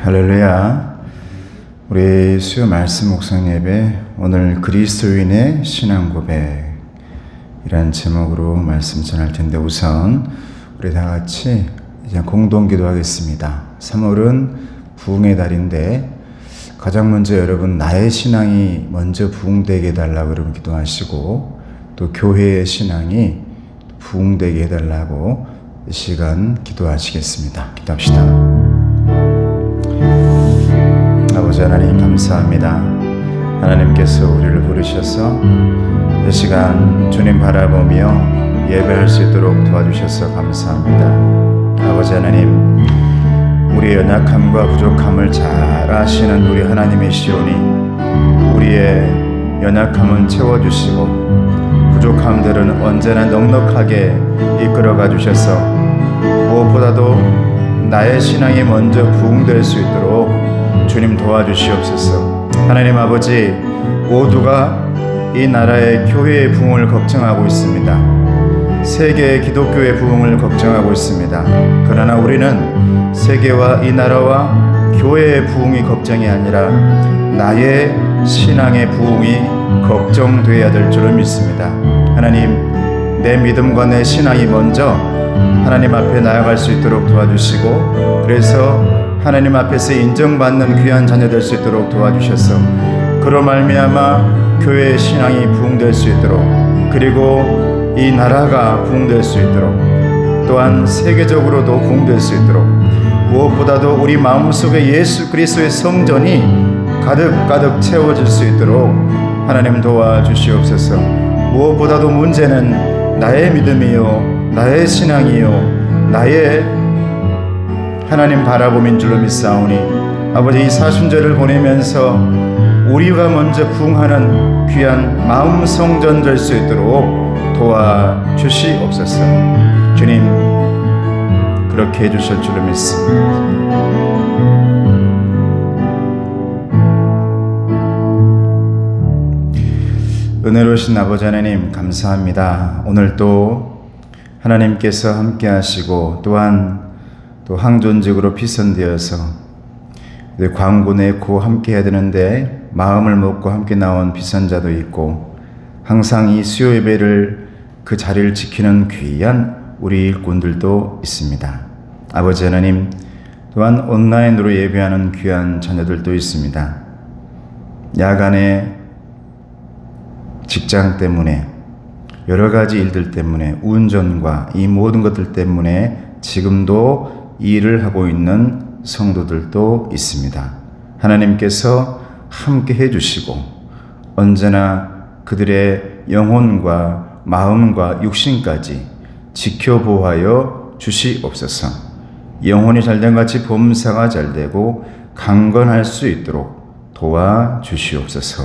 할렐루야. 우리 수요 말씀 묵상 예배, 오늘 그리스도인의 신앙 고백이라는 제목으로 말씀 전할 텐데, 우선 우리 다 같이 이제 공동 기도하겠습니다. 3월은 부흥의 달인데 가장 먼저 여러분 나의 신앙이 먼저 부흥되게 해달라고 여러분 기도하시고, 또 교회의 신앙이 부흥되게 해달라고 이 시간 기도하시겠습니다. 기도합시다. 아버지 하나님 감사합니다. 하나님께서 우리를 부르셔서 이 시간 주님 바라보며 예배할 수 있도록 도와주셔서 감사합니다. 아버지 하나님, 우리의 연약함과 부족함을 잘 아시는 우리 하나님이시오니 우리의 연약함은 채워주시고 부족함들은 언제나 넉넉하게 이끌어가 주셔서 무엇보다도 나의 신앙이 먼저 부흥될 수 있도록 주님 도와주시옵소서. 하나님 아버지, 모두가 이 나라의 교회의 부흥을 걱정하고 있습니다. 세계의 기독교의 부흥을 걱정하고 있습니다. 그러나 우리는 세계와 이 나라와 교회의 부흥이 걱정이 아니라 나의 신앙의 부흥이 걱정되어야 될 줄을 믿습니다. 하나님, 내 믿음과 내 신앙이 먼저 하나님 앞에 나아갈 수 있도록 도와주시고, 그래서 하나님 앞에서 인정받는 귀한 자녀 될 수 있도록 도와주셔서 그로 말미암아 교회의 신앙이 부흥될 수 있도록, 그리고 이 나라가 부흥될 수 있도록, 또한 세계적으로도 부흥될 수 있도록, 무엇보다도 우리 마음속에 예수 그리스도의 성전이 가득가득 채워질 수 있도록 하나님 도와주시옵소서. 무엇보다도 문제는 나의 믿음이요, 나의 신앙이요, 나의 하나님 바라봄인 줄로 믿사오니 아버지, 이 사순절을 보내면서 우리가 먼저 부흥하는 귀한 마음 성전 될 수 있도록 도와주시옵소서. 주님, 그렇게 해주실 줄로 믿습니다. 은혜로우신 아버지 하나님 감사합니다. 오늘 또 하나님께서 함께 하시고, 또한 또 항존직으로 피선되어서 광고 내고 함께 해야 되는데 마음을 먹고 함께 나온 피선자도 있고, 항상 이 수요 예배를 그 자리를 지키는 귀한 우리 일꾼들도 있습니다. 아버지 하나님, 또한 온라인으로 예배하는 귀한 자녀들도 있습니다. 야간에 직장 때문에, 여러 가지 일들 때문에, 운전과 이 모든 것들 때문에 지금도 일을 하고 있는 성도들도 있습니다. 하나님께서 함께 해주시고 언제나 그들의 영혼과 마음과 육신까지 지켜보호하여 주시옵소서. 영혼이 잘된 같이 범사가 잘되고 강건할 수 있도록 도와주시옵소서.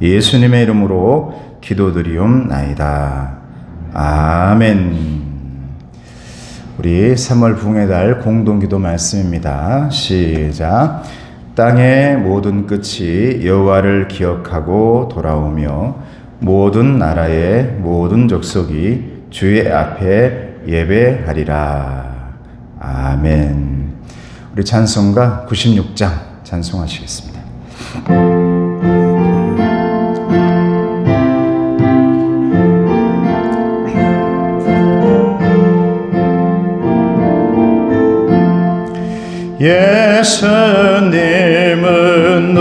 예수님의 이름으로 기도드리옵나이다. 아멘. 우리 3월 부흥의 달 공동기도 말씀입니다. 시작. 땅의 모든 끝이 여호와를 기억하고 돌아오며 모든 나라의 모든 족속이 주의 앞에 예배하리라. 아멘. 우리 찬송가 96장 찬송하시겠습니다. 예수님은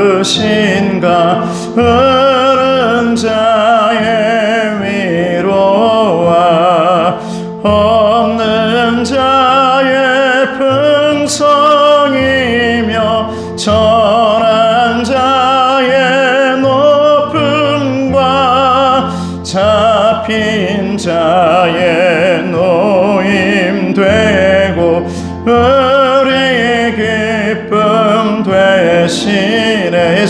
누구신가? 어른 자의 위로와 없는 자의 풍성이며 천한 자의 높음과 잡힌 자의 노임 되고 우리 기쁨 되시네.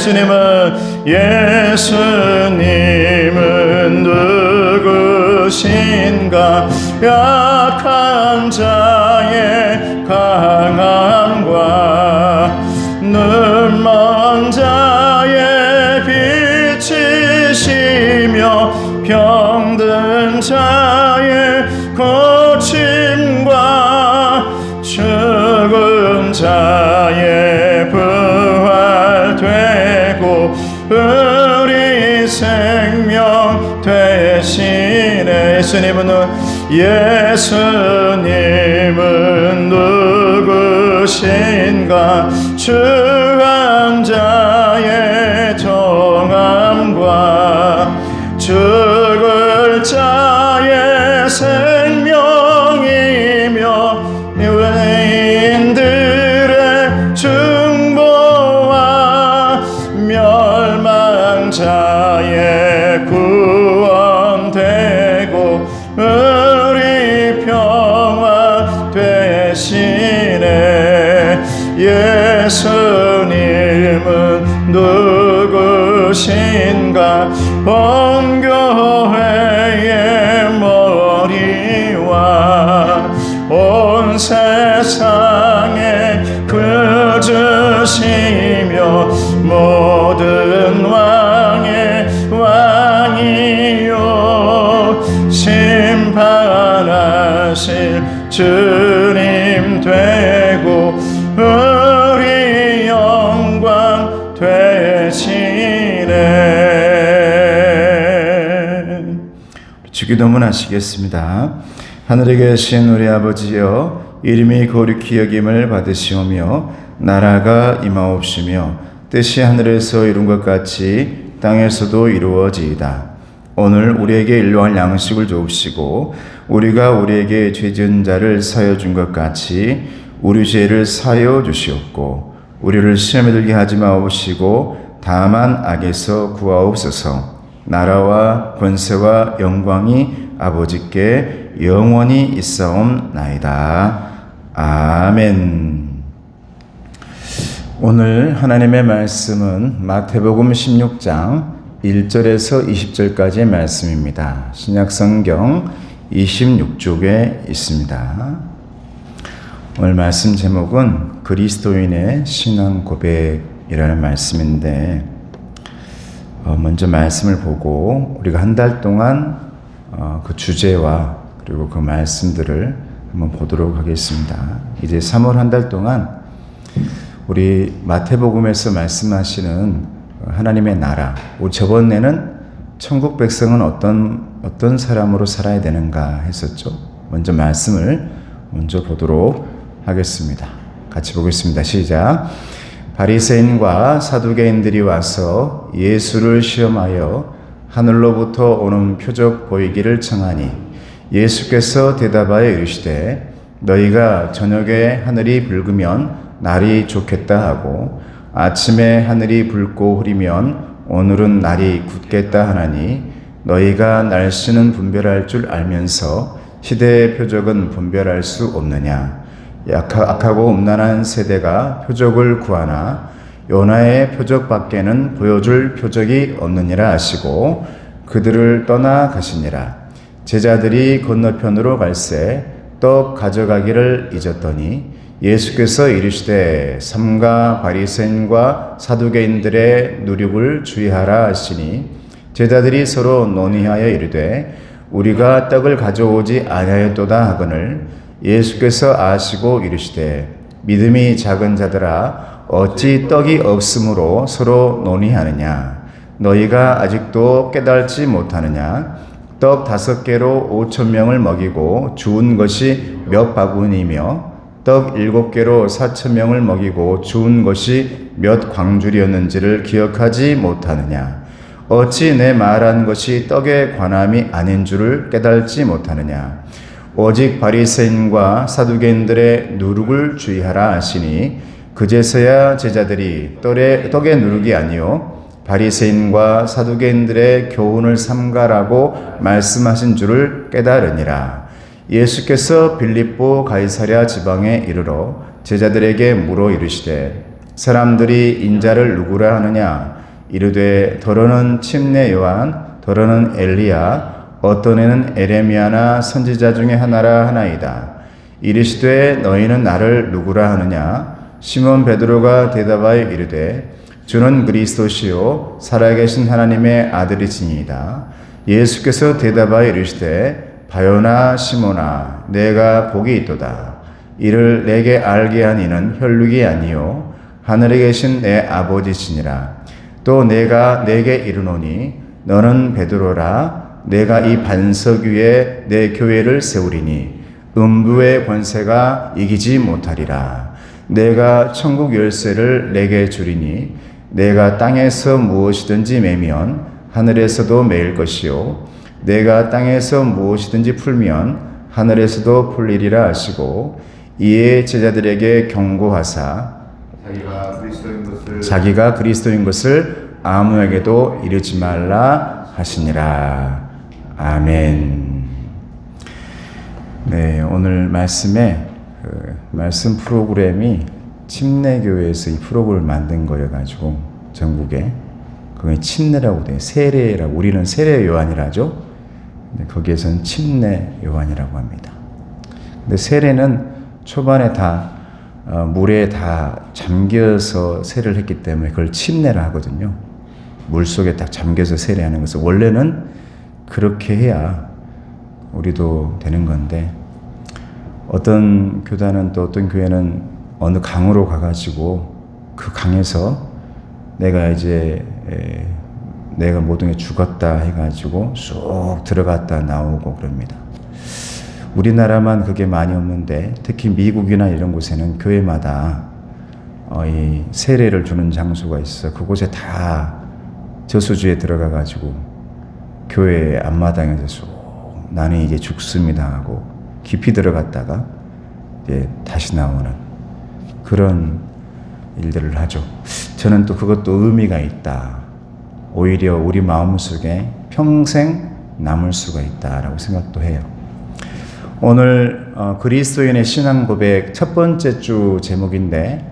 예수님은 누구신가? 약한 자의 강함과 눈먼 자의 빛이시며 병든 자의 고침과 죽은 자의 부활되고 우리 생명 되시네. 예수님은 누구신가? 주한 자의 정함과 죽을 자의 생명이며 유대인들의 중보와 멸망자의 구원되고 우리 평화 되시네. 예수님은 누구신가? 온 교회의 머리와 온 세상에 구주시며 모든 왕의 왕이요 심판하실 주님 되고 우리 영광 되시네. 주기도문 하시겠습니다. 하늘에 계신 우리 아버지여, 이름이 거룩히 여김을 받으시오며 나라가 임하옵시며 뜻이 하늘에서 이룬 것 같이 땅에서도 이루어지이다. 오늘 우리에게 일용할 양식을 주옵시고 우리가 우리에게 죄 지은 자를 사하여 준 것 같이 우리 죄를 사하여 주시옵고 우리를 시험에 들게 하지 마옵시고 다만 악에서 구하옵소서. 나라와 권세와 영광이 아버지께 영원히 있사옵나이다. 아멘. 오늘 하나님의 말씀은 마태복음 16장 1절에서 20절까지의 말씀입니다. 신약성경 26쪽에 있습니다. 오늘 말씀 제목은 그리스도인의 신앙 고백이라는 말씀인데, 먼저 말씀을 보고 우리가 한 달 동안 그 주제와 그리고 그 말씀들을 한번 보도록 하겠습니다. 이제 3월 한 달 동안 우리 마태복음에서 말씀하시는 하나님의 나라, 저번에는 천국 백성은 어떤 사람으로 살아야 되는가 했었죠. 먼저 말씀을 먼저 보도록 하겠습니다. 같이 보겠습니다. 시작. 바리새인과 사두개인들이 와서 예수를 시험하여 하늘로부터 오는 표적 보이기를 청하니 예수께서 대답하여 이르시되 너희가 저녁에 하늘이 붉으면 날이 좋겠다 하고 아침에 하늘이 붉고 흐리면 오늘은 날이 굳겠다 하나니 너희가 날씨는 분별할 줄 알면서 시대의 표적은 분별할 수 없느냐. 악하고 음란한 세대가 표적을 구하나 요나의 표적밖에는 보여줄 표적이 없느니라 하시고 그들을 떠나 가시니라. 제자들이 건너편으로 갈새 떡 가져가기를 잊었더니 예수께서 이르시되 삼가 바리새인과 사두개인들의 누룩을 주의하라 하시니 제자들이 서로 논의하여 이르되 우리가 떡을 가져오지 아니하였도다 하거늘 예수께서 아시고 이르시되 믿음이 작은 자들아 어찌 떡이 없으므로 서로 논의하느냐. 너희가 아직도 깨달지 못하느냐. 떡 5개로 5,000명을 먹이고 주운 것이 몇 바구니며 떡 7개로 4,000명을 먹이고 주운 것이 몇 광줄이었는지를 기억하지 못하느냐. 어찌 내 말한 것이 떡의 관함이 아닌 줄을 깨달지 못하느냐. 오직 바리새인과 사두개인들의 누룩을 주의하라 하시니 그제서야 제자들이 떡의 누룩이 아니요 바리새인과 사두개인들의 교훈을 삼가라고 말씀하신 줄을 깨달으니라. 예수께서 빌립보 가이사랴 지방에 이르러 제자들에게 물어 이르시되 사람들이 인자를 누구라 하느냐. 이르되 더러는 침례 요한, 더러는 엘리야, 어떤 애는 에레미야나 선지자 중에 하나라 하나이다. 이르시되 너희는 나를 누구라 하느냐. 시몬 베드로가 대답하여 이르되 주는 그리스도시요 살아계신 하나님의 아들이시니이다. 예수께서 대답하여 이르시되 바요나 시몬아 내가 복이 있도다. 이를 내게 알게 한 이는 혈육이 아니요 하늘에 계신 내 아버지시니라. 또 내가 내게 이르노니 너는 베드로라. 내가 이 반석 위에 내 교회를 세우리니 음부의 권세가 이기지 못하리라. 내가 천국 열쇠를 내게 주리니 내가 땅에서 무엇이든지 매면 하늘에서도 매일 것이요 내가 땅에서 무엇이든지 풀면 하늘에서도 풀리리라 하시고 이에 제자들에게 경고하사 자기가 그리스도인 것을 아무에게도 이르지 말라 하시니라. 아멘. 네, 오늘 말씀 프로그램이 침례교회에서 이 프로그램을 만든 거여가지고 전국에 그게 침례라고 돼요. 세례라고 우리는 세례 요한이라 하죠. 거기에서는 침례 요한이라고 합니다. 근데 세례는 초반에 다 물에 다 잠겨서 세례를 했기 때문에 그걸 침례라 하거든요. 물 속에 딱 잠겨서 세례하는 것을 원래는 그렇게 해야 우리도 되는 건데 어떤 교단은 또 어떤 교회는 어느 강으로 가가지고 그 강에서 내가 모든 게 죽었다 해가지고 쑥 들어갔다 나오고 그럽니다. 우리나라만 그게 많이 없는데 특히 미국이나 이런 곳에는 교회마다 이 세례를 주는 장소가 있어. 그곳에 다 저수지에 들어가가지고 교회 앞마당에서 쑥 나는 이제 죽습니다 하고 깊이 들어갔다가 이제 다시 나오는 그런 일들을 하죠. 저는 또 그것도 의미가 있다. 오히려 우리 마음속에 평생 남을 수가 있다라고 생각도 해요. 오늘 그리스도인의 신앙 고백 첫 번째 주 제목인데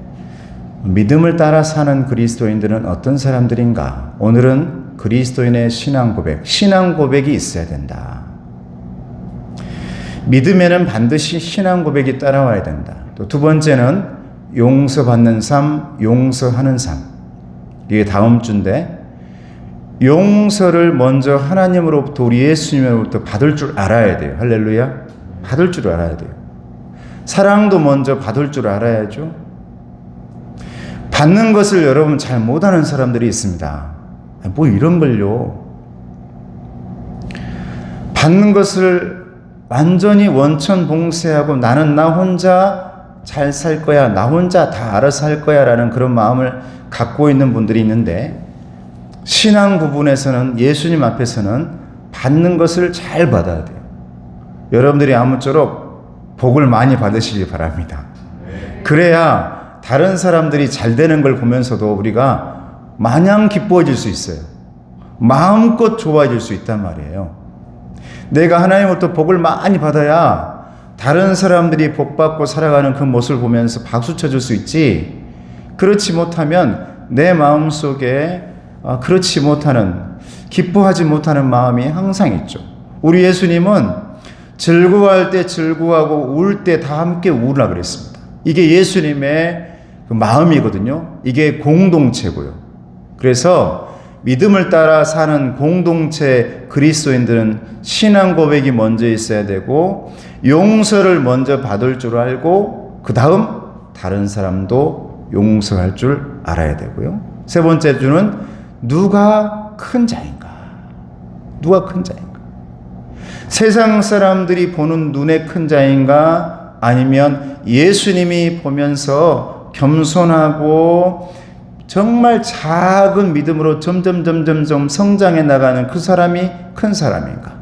믿음을 따라 사는 그리스도인들은 어떤 사람들인가? 오늘은 그리스도인의 신앙 고백이 있어야 된다. 믿음에는 반드시 신앙 고백이 따라와야 된다. 또 두 번째는 용서받는 삶, 용서하는 삶. 이게 다음 주인데 용서를 먼저 하나님으로부터 우리 예수님으로부터 받을 줄 알아야 돼요. 할렐루야. 받을 줄 알아야 돼요. 사랑도 먼저 받을 줄 알아야죠. 받는 것을 여러분 잘 못하는 사람들이 있습니다. 뭐 이런 걸요. 받는 것을 완전히 원천봉쇄하고 나는 나 혼자 잘 살 거야. 나 혼자 다 알아서 할 거야 라는 그런 마음을 갖고 있는 분들이 있는데 신앙 부분에서는 예수님 앞에서는 받는 것을 잘 받아야 돼요. 여러분들이 아무쪼록 복을 많이 받으시기 바랍니다. 그래야 다른 사람들이 잘 되는 걸 보면서도 우리가 마냥 기뻐질 수 있어요. 마음껏 좋아질 수 있단 말이에요. 내가 하나님으로부터 복을 많이 받아야 다른 사람들이 복 받고 살아가는 그 모습을 보면서 박수 쳐줄 수 있지, 그렇지 못하면 내 마음속에 그렇지 못하는, 기뻐하지 못하는 마음이 항상 있죠. 우리 예수님은 즐거워할 때 즐거워하고 울 때 다 함께 울으라 그랬습니다. 이게 예수님의 그 마음이거든요. 이게 공동체고요. 그래서 믿음을 따라 사는 공동체 그리스도인들은 신앙 고백이 먼저 있어야 되고 용서를 먼저 받을 줄 알고 그 다음 다른 사람도 용서할 줄 알아야 되고요. 세 번째 주는 누가 큰 자인가? 누가 큰 자인가? 세상 사람들이 보는 눈의 큰 자인가? 아니면 예수님이 보면서 겸손하고 정말 작은 믿음으로 점점 성장해 나가는 그 사람이 큰 사람인가?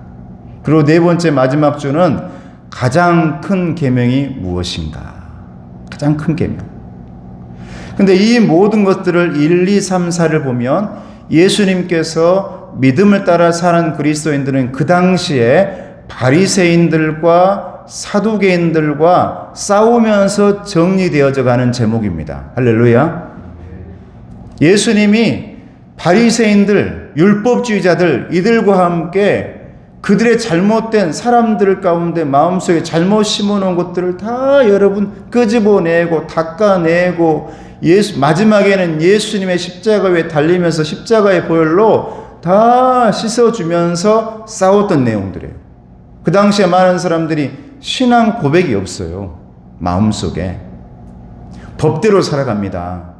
그리고 네 번째 마지막 주는 가장 큰 계명이 무엇인가? 가장 큰 계명. 근데 이 모든 것들을 1, 2, 3, 4를 보면 예수님께서 믿음을 따라 사는 그리스도인들은 그 당시에 바리새인들과 사두개인들과 싸우면서 정리되어져 가는 제목입니다. 할렐루야. 예수님이 바리새인들, 율법주의자들 이들과 함께 그들의 잘못된 사람들 가운데 마음속에 잘못 심어놓은 것들을 다 여러분 끄집어내고 닦아내고 마지막에는 예수님의 십자가 위에 달리면서 십자가의 보혈로 다 씻어주면서 싸웠던 내용들이에요. 그 당시에 많은 사람들이 신앙 고백이 없어요. 마음속에 법대로 살아갑니다.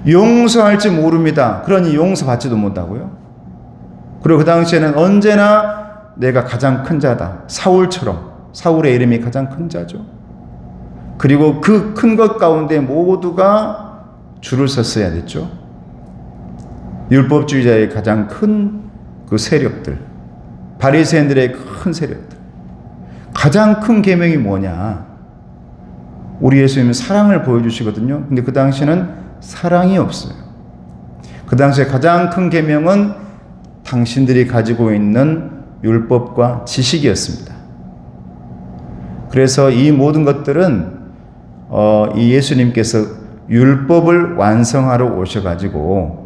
용서할지 모릅니다. 그러니 용서받지도 못하고요. 그리고 그 당시에는 언제나 내가 가장 큰 자다. 사울처럼. 사울의 이름이 가장 큰 자죠. 그리고 그 큰 것 가운데 모두가 줄을 섰어야 됐죠. 율법주의자의 가장 큰 그 세력들, 바리새인들의 큰 세력들. 가장 큰 계명이 뭐냐? 우리 예수님은 사랑을 보여주시거든요. 근데 그 당시에는 사랑이 없어요. 그 당시에 가장 큰 계명은 당신들이 가지고 있는 율법과 지식이었습니다. 그래서 이 모든 것들은 이 예수님께서 율법을 완성하러 오셔가지고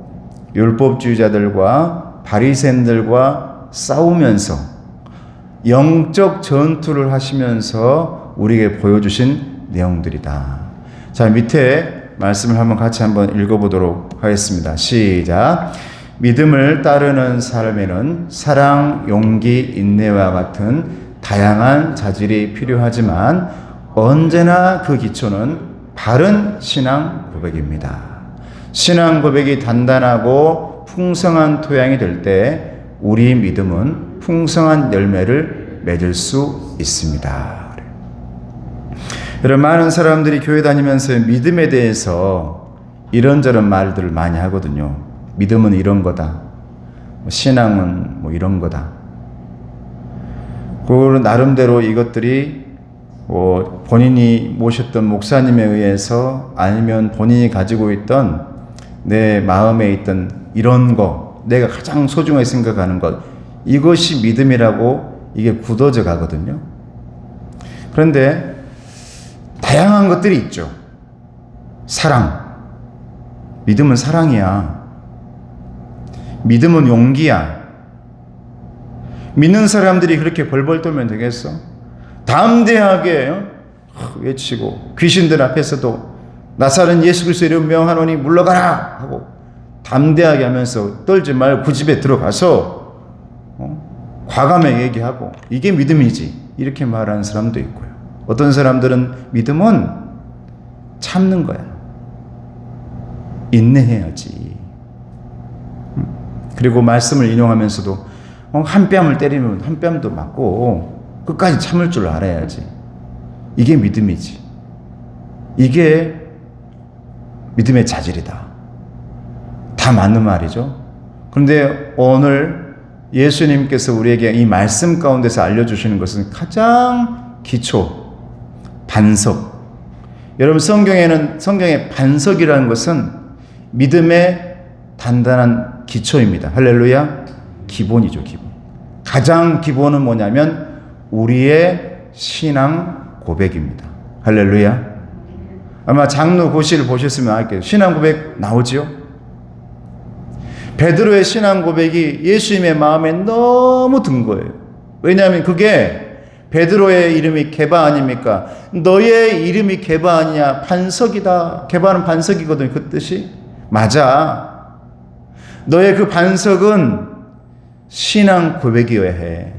율법주의자들과 바리새인들과 싸우면서 영적 전투를 하시면서 우리에게 보여주신 내용들이다. 자, 밑에 말씀을 같이 한번 읽어보도록 하겠습니다. 시작. 믿음을 따르는 삶에는 사랑, 용기, 인내와 같은 다양한 자질이 필요하지만 언제나 그 기초는 바른 신앙 고백입니다. 신앙 고백이 단단하고 풍성한 토양이 될 때 우리 믿음은 풍성한 열매를 맺을 수 있습니다. 여러분, 많은 사람들이 교회 다니면서 믿음에 대해서 이런저런 말들을 많이 하거든요. 믿음은 이런 거다. 신앙은 뭐 이런 거다. 그 나름대로 이것들이 본인이 모셨던 목사님에 의해서 아니면 본인이 가지고 있던 내 마음에 있던 이런 거, 내가 가장 소중하게 생각하는 것, 이것이 믿음이라고 이게 굳어져 가거든요. 그런데 다양한 것들이 있죠. 사랑. 믿음은 사랑이야. 믿음은 용기야. 믿는 사람들이 그렇게 벌벌 떨면 되겠어? 담대하게 외치고 귀신들 앞에서도 나사렛 예수 그리스도 이름 명하노니 물러가라 하고 담대하게 하면서 떨지 말고 그 집에 들어가서 과감하게 얘기하고 이게 믿음이지 이렇게 말하는 사람도 있고요. 어떤 사람들은 믿음은 참는 거야. 인내해야지. 그리고 말씀을 인용하면서도 한 뺨을 때리면 한 뺨도 맞고 끝까지 참을 줄 알아야지. 이게 믿음이지. 이게 믿음의 자질이다. 다 맞는 말이죠. 그런데 오늘 예수님께서 우리에게 이 말씀 가운데서 알려주시는 것은 가장 기초, 반석. 여러분 성경의 반석이라는 것은 믿음의 단단한 기초입니다. 할렐루야. 기본이죠, 기본. 가장 기본은 뭐냐면 우리의 신앙 고백입니다. 할렐루야. 아마 장로 고시를 보셨으면 알게요. 신앙 고백 나오지요? 베드로의 신앙 고백이 예수님의 마음에 너무 든 거예요. 왜냐하면 그게 베드로의 이름이 게바 아닙니까? 너의 이름이 게바 아니냐? 반석이다. 게바는 반석이거든요. 그 뜻이. 맞아. 너의 그 반석은 신앙 고백이어야 해.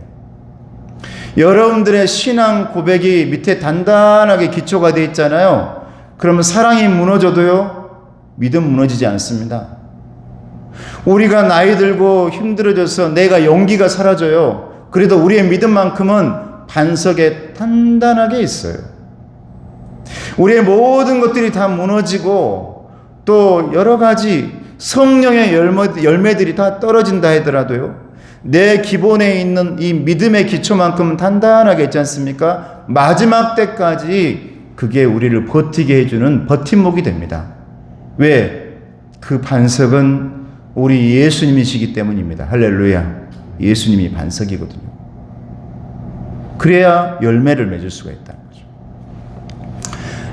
여러분들의 신앙 고백이 밑에 단단하게 기초가 되어 있잖아요. 그러면 사랑이 무너져도요, 믿음 무너지지 않습니다. 우리가 나이 들고 힘들어져서 내가 용기가 사라져요. 그래도 우리의 믿음만큼은 반석에 단단하게 있어요. 우리의 모든 것들이 다 무너지고 또 여러 가지 성령의 열매들이 다 떨어진다 하더라도요, 내 기본에 있는 이 믿음의 기초만큼은 단단하게 있지 않습니까? 마지막 때까지 그게 우리를 버티게 해주는 버팀목이 됩니다. 왜? 그 반석은 우리 예수님이시기 때문입니다. 할렐루야. 예수님이 반석이거든요. 그래야 열매를 맺을 수가 있다는 거죠.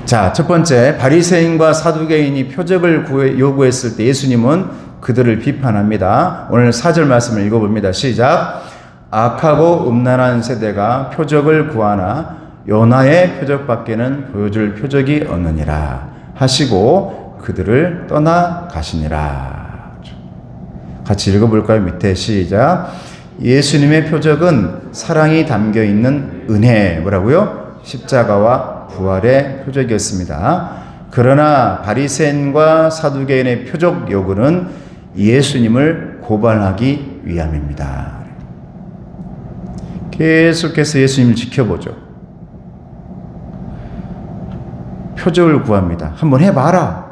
자, 첫 번째, 바리새인과 사두개인이 표적을 요구했을 때 예수님은 그들을 비판합니다. 오늘 4절 말씀을 읽어봅니다. 시작. 악하고 음란한 세대가 표적을 구하나 요나의 표적밖에는 보여줄 표적이 없느니라 하시고 그들을 떠나 가시니라. 같이 읽어볼까요? 밑에 시작. 예수님의 표적은 사랑이 담겨있는 은혜, 뭐라고요? 십자가와 부활의 표적이었습니다. 그러나 바리새인과 사두개인의 표적 요구는 예수님을 고발하기 위함입니다. 계속해서 예수님을 지켜보죠. 표적을 구합니다. 한번 해봐라.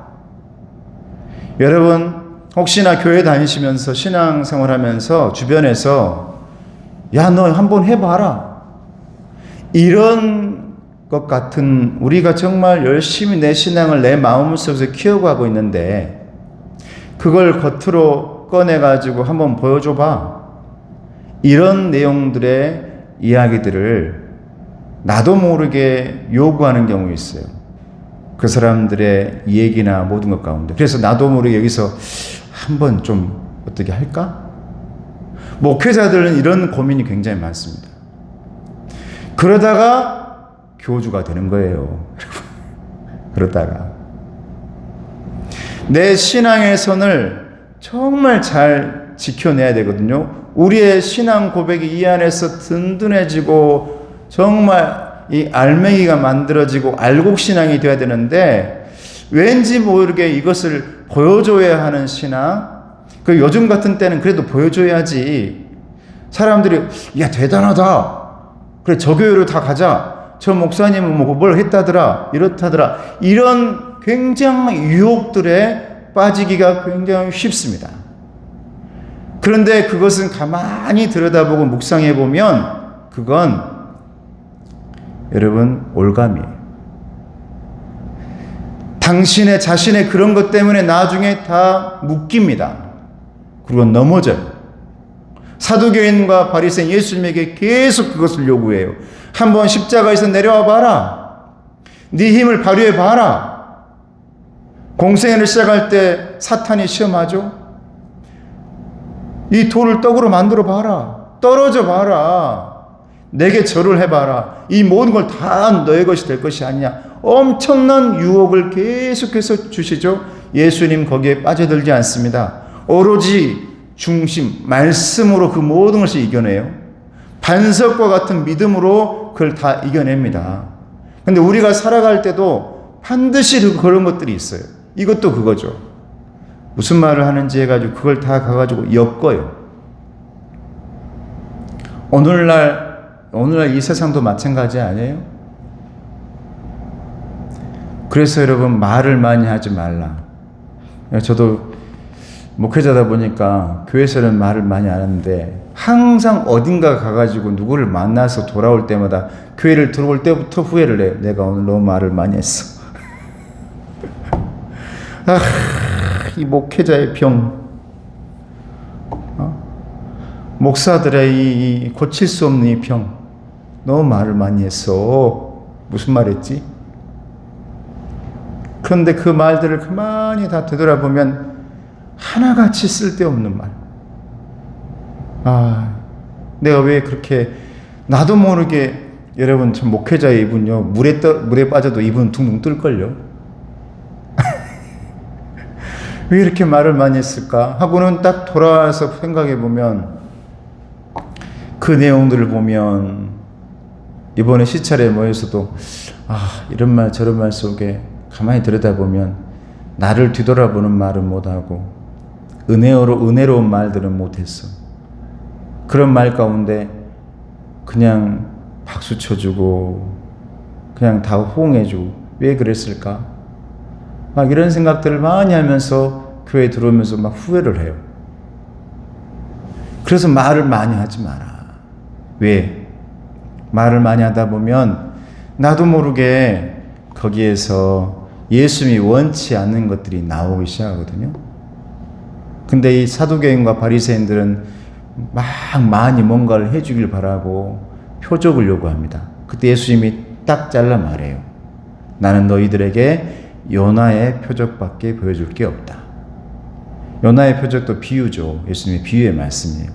여러분 혹시나 교회 다니시면서 신앙생활하면서 주변에서 야, 너 한번 해봐라, 이런 것 같은, 우리가 정말 열심히 내 신앙을 내 마음속에서 키워가고 있는데 그걸 겉으로 꺼내가지고 한번 보여줘봐, 이런 내용들의 이야기들을 나도 모르게 요구하는 경우 있어요. 그 사람들의 얘기나 모든 것 가운데. 그래서 나도 모르게 여기서 한번 좀 어떻게 할까? 목회자들은 이런 고민이 굉장히 많습니다. 그러다가 교주가 되는 거예요. 그러다가 내 신앙의 선을 정말 잘 지켜내야 되거든요. 우리의 신앙 고백이 이 안에서 든든해지고 정말 이 알맹이가 만들어지고 알곡신앙이 되어야 되는데 왠지 모르게 이것을 보여줘야 하는 신앙. 그 요즘 같은 때는 그래도 보여줘야지. 사람들이 야, 대단하다, 그래 저 교회로 다 가자, 저 목사님은 뭐 뭘 했다더라, 이렇다더라, 이런 굉장한 유혹들에 빠지기가 굉장히 쉽습니다. 그런데 그것은 가만히 들여다보고 묵상해 보면 그건 여러분 올감이에요. 당신의 자신의 그런 것 때문에 나중에 다 묶입니다. 그리고 넘어져요. 사두개인과 바리새인 예수님에게 계속 그것을 요구해요. 한번 십자가에서 내려와 봐라. 네 힘을 발휘해 봐라. 공생애를 시작할 때 사탄이 시험하죠. 이 돌을 떡으로 만들어 봐라. 떨어져 봐라. 내게 절을 해봐라. 이 모든 걸 다 너의 것이 될 것이 아니냐. 엄청난 유혹을 계속해서 주시죠. 예수님 거기에 빠져들지 않습니다. 오로지 중심, 말씀으로 그 모든 것을 이겨내요. 반석과 같은 믿음으로 그걸 다 이겨냅니다. 근데 우리가 살아갈 때도 반드시 그런 것들이 있어요. 이것도 그거죠. 무슨 말을 하는지 해가지고 그걸 다 가가지고 엮어요. 오늘날 이 세상도 마찬가지 아니에요? 그래서 여러분 말을 많이 하지 말라. 저도 목회자다 보니까 교회에서는 말을 많이 안 하는데 항상 어딘가 가가지고 누구를 만나서 돌아올 때마다 교회를 들어올 때부터 후회를 해요. 내가 오늘 너무 말을 많이 했어. 이 목회자의 병, 목사들의 이 고칠 수 없는 이 병, 너무 말을 많이 했어. 무슨 말 했지? 그런데 그 말들을 가만히 다 되돌아보면 하나같이 쓸데없는 말. 내가 왜 그렇게, 나도 모르게, 여러분, 참 목회자의 입은요, 물에 빠져도 입은 둥둥 뜰걸요. 왜 이렇게 말을 많이 했을까? 하고는 딱 돌아와서 생각해 보면, 그 내용들을 보면, 이번에 시찰에 모여서도, 이런 말 저런 말 속에 가만히 들여다보면, 나를 뒤돌아보는 말은 못하고, 은혜로운 말들은 못했어. 그런 말 가운데 그냥 박수 쳐주고 그냥 다 호응해주고 왜 그랬을까? 막 이런 생각들을 많이 하면서 교회에 들어오면서 막 후회를 해요. 그래서 말을 많이 하지 마라. 왜? 말을 많이 하다 보면 나도 모르게 거기에서 예수님이 원치 않는 것들이 나오기 시작하거든요. 근데 이 사두개인과 바리새인들은 막 많이 뭔가를 해주길 바라고 표적을 요구합니다. 그때 예수님이 딱 잘라 말해요. 나는 너희들에게 요나의 표적밖에 보여줄 게 없다. 요나의 표적도 비유죠. 예수님의 비유의 말씀이에요.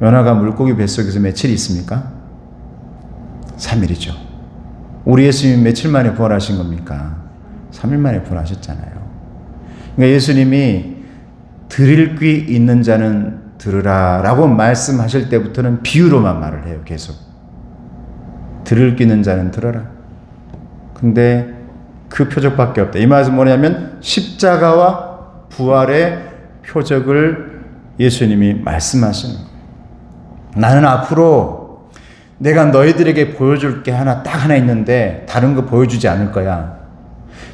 요나가 물고기 뱃속에서 며칠 있습니까? 3일이죠. 우리 예수님이 며칠 만에 부활하신 겁니까? 3일 만에 부활하셨잖아요. 그러니까 예수님이 들을 귀 있는 자는 들으라 라고 말씀하실 때부터는 비유로만 말을 해요. 계속 들을 귀 있는 자는 들어라. 근데 그 표적밖에 없다. 이 말은 뭐냐면 십자가와 부활의 표적을 예수님이 말씀하시는 거예요. 나는 앞으로 내가 너희들에게 보여줄 게 딱 하나 있는데 다른 거 보여주지 않을 거야.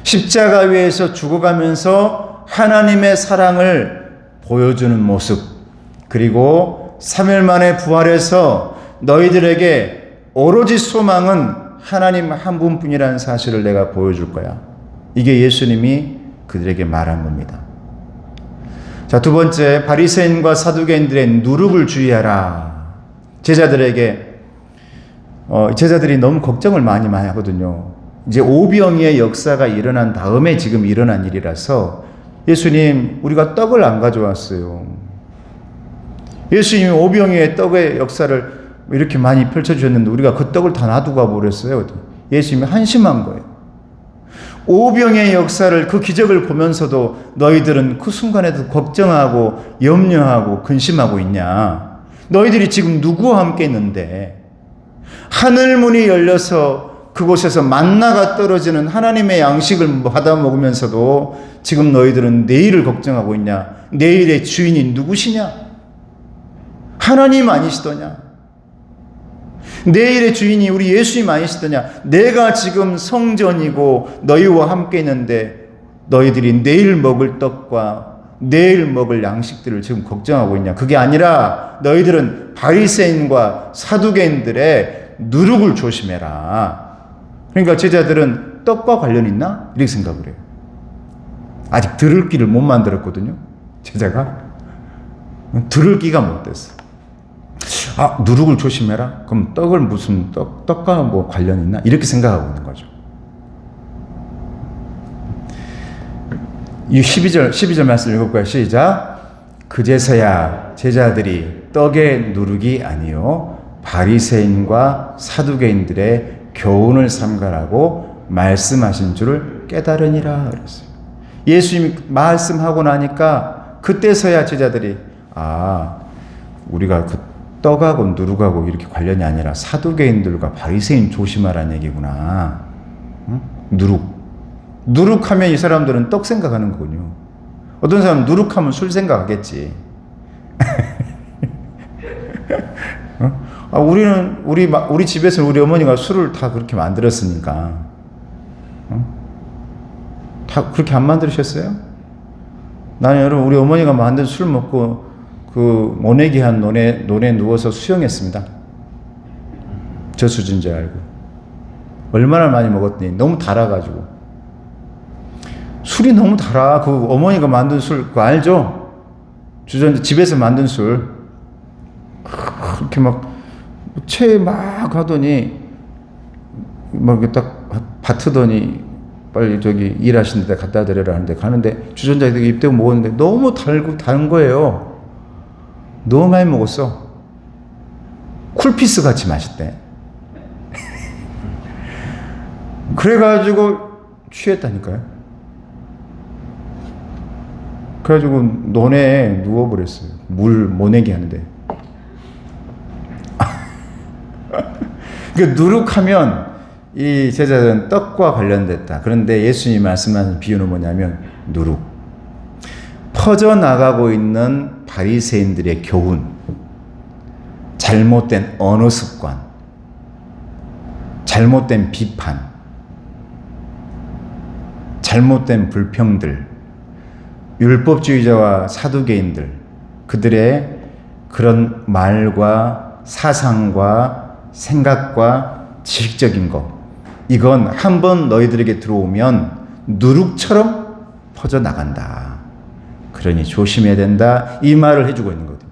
십자가 위에서 죽어가면서 하나님의 사랑을 보여주는 모습, 그리고 3일 만에 부활해서 너희들에게 오로지 소망은 하나님 한 분뿐이라는 사실을 내가 보여줄 거야. 이게 예수님이 그들에게 말한 겁니다. 자, 두 번째, 바리새인과 사두개인들의 누룩을 주의하라. 제자들에게 제자들이 너무 걱정을 많이 하거든요. 이제 오병이의 역사가 일어난 다음에 지금 일어난 일이라서 예수님, 우리가 떡을 안 가져왔어요. 예수님이 오병이의 떡의 역사를 이렇게 많이 펼쳐주셨는데 우리가 그 떡을 다 놔두고 가버렸어요. 예수님이 한심한 거예요. 오병의 역사를, 그 기적을 보면서도 너희들은 그 순간에도 걱정하고 염려하고 근심하고 있냐? 너희들이 지금 누구와 함께 있는데 하늘문이 열려서 그곳에서 만나가 떨어지는 하나님의 양식을 받아 먹으면서도 지금 너희들은 내일을 걱정하고 있냐? 내일의 주인이 누구시냐? 하나님 아니시더냐? 내일의 주인이 우리 예수님 아니시더냐? 내가 지금 성전이고 너희와 함께 있는데 너희들이 내일 먹을 떡과 내일 먹을 양식들을 지금 걱정하고 있냐? 그게 아니라 너희들은 바리새인과 사두개인들의 누룩을 조심해라. 그러니까 제자들은 떡과 관련 있나? 이렇게 생각을 해요. 아직 들을 귀를 못 만들었거든요. 제자가 들을 귀가 못 됐어. 누룩을 조심해라? 그럼 떡을 무슨 떡과 뭐 관련 있나? 이렇게 생각하고 있는 거죠. 이 12절 말씀 읽을까요? 시작. 그제서야 제자들이 떡의 누룩이 아니요 바리새인과 사두개인들의 교훈을 삼가라고 말씀하신 줄을 깨달으니라 그랬어요. 예수님이 말씀하고 나니까 그때서야 제자들이 우리가 그 떡하고 누룩하고 이렇게 관련이 아니라 사두개인들과 바리새인 조심하라는 얘기구나. 응? 누룩하면 이 사람들은 떡 생각하는 거군요. 어떤 사람은 누룩하면 술 생각하겠지. 우리 집에서 우리 어머니가 술을 다 그렇게 만들었으니까. 다 그렇게 안 만드셨어요? 나는 여러분 우리 어머니가 만든 술 먹고 그 모내기한 논에 누워서 수영했습니다. 저수지인 줄 알고. 얼마나 많이 먹었더니 너무 달아가지고. 술이 너무 달아. 그 어머니가 만든 술 그거 알죠? 주전자 집에서 만든 술. 그렇게 막 체에 막 하더니 막 딱 받트더니 빨리 저기 일하시는 데 갖다 드려라 하는데 가는데 주전자에 입대고 먹었는데 너무 단 거예요. 너무 많이 먹었어. 쿨피스 같이 맛있대. 그래가지고 취했다니까요. 그래가지고 논에 누워버렸어요. 물 모내기 하는데. 그 누룩하면 이 제자들은 떡과 관련됐다. 그런데 예수님이 말씀하신 비유는 뭐냐면 누룩. 퍼져나가고 있는 바리새인들의 교훈, 잘못된 언어 습관, 잘못된 비판, 잘못된 불평들, 율법주의자와 사두개인들, 그들의 그런 말과 사상과 생각과 지식적인 것, 이건 한번 너희들에게 들어오면 누룩처럼 퍼져나간다. 그러니 조심해야 된다. 이 말을 해주고 있는 거거든요.